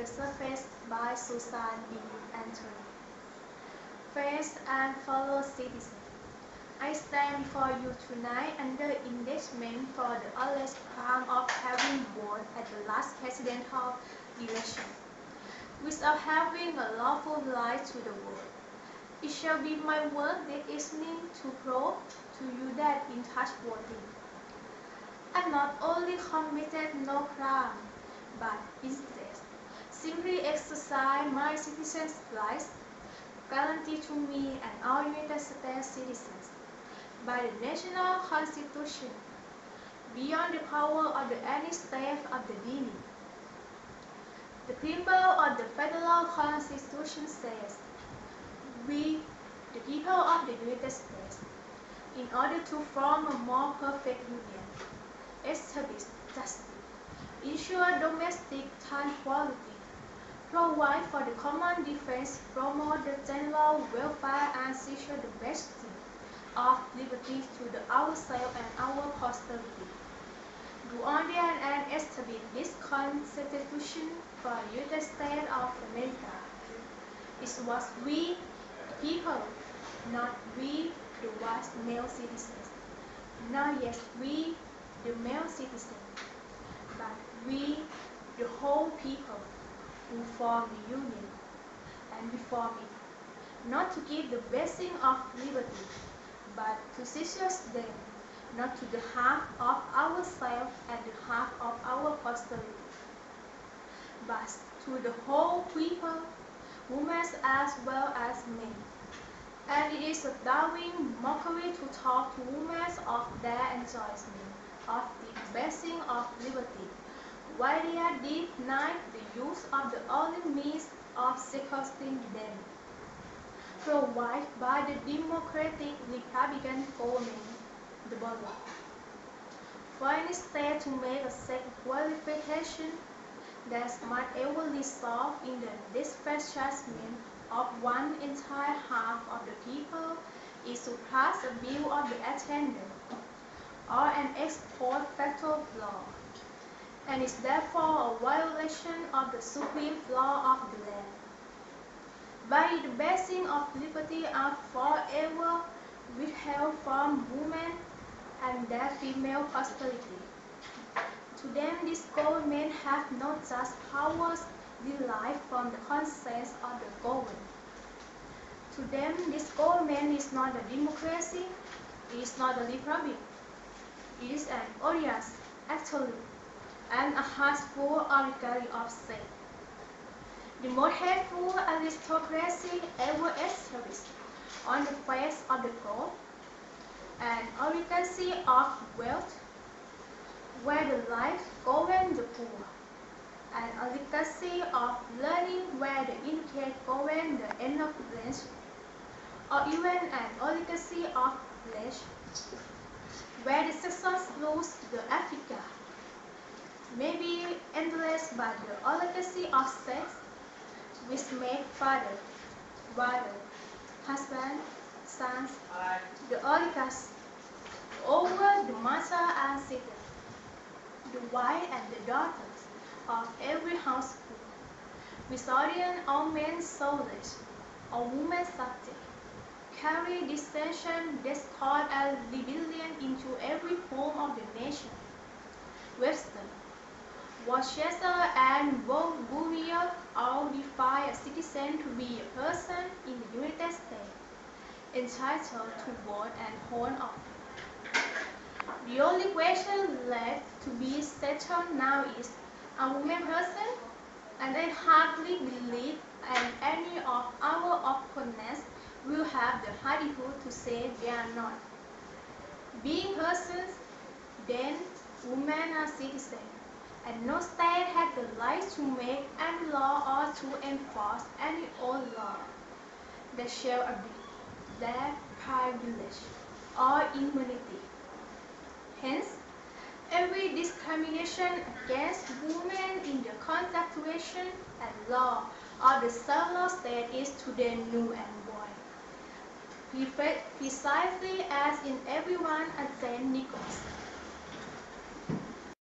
the suffrage by Susan B. Anthony. Friends and fellow citizens, I stand before you tonight under indictment for the alleged crime of having voted at the last presidential election, without having a lawful right to the vote. It shall be my work this evening to prove to you that in such voting, I not only committed no crime, but instead simply exercised my citizens' rights guaranteed to me and all United States citizens by the national constitution, beyond the power of any state of the Union. The preamble of the federal constitution says, "We, the people of the United States, in order to form a more perfect union, establish justice, ensure domestic tranquility, provide for the common defense, promote the general welfare, and secure the vesting of liberty to ourselves and our posterity. Do ordain and establish this Constitution for the United States of America." It was we, the people, not we, the white male citizens, not yet we, the male citizens, but we, the whole people, who form the Union, and before me, not to give the blessing of liberty, but to seize them, not to the half of ourselves and the half of our posterity, but to the whole people, women as well as men. And it is a daring mockery to talk to women of their enjoyment of the blessing of liberty, while they are denied the use of the only means of securing them, provided by the democratic Republican government, the ballot. For any state to make a second qualification that might ever result in the disfranchisement of one entire half of the people is to pass a bill of the attendant, or an ex post facto law, and is therefore a violation of the supreme law of the land. By the blessing of liberty are forever withheld from women and their female posterity. To them this government hath no just powers derived from the consent of the governed. To them this government is not a democracy, it is not a republic, it is an odious, absolute, and a hateful oligarchy of state. The most hateful aristocracy ever established on the face of the globe, an oligarchy of wealth, where the rich govern the poor, an oligarchy of learning where the educated govern the ignorant, or even an oligarchy of flesh, where the Saxons lose the Africa, may be influenced by the oligarchy of sex, which make father, brother, husband, sons, the oligarchs over the mother and sister, the wife and the daughters of every household, without all men soldiers or women subject, carry dissension, discord, and rebellion into every home of the nation. Western, Worcester, and Bulgaria all defy a citizen to be a person in the United States, entitled to vote and hold office. The only question left to be settled now is, are women persons? And I hardly believe any of our opponents will have the hardihood to say they are not. Being persons, then women are citizens, and no state has the right to make any law or to enforce any old law that shall abridge their privilege or immunity. Hence, every discrimination against women in the Constitution and law of the several states is to them null and void, precisely as in everyone at St. Nicholas.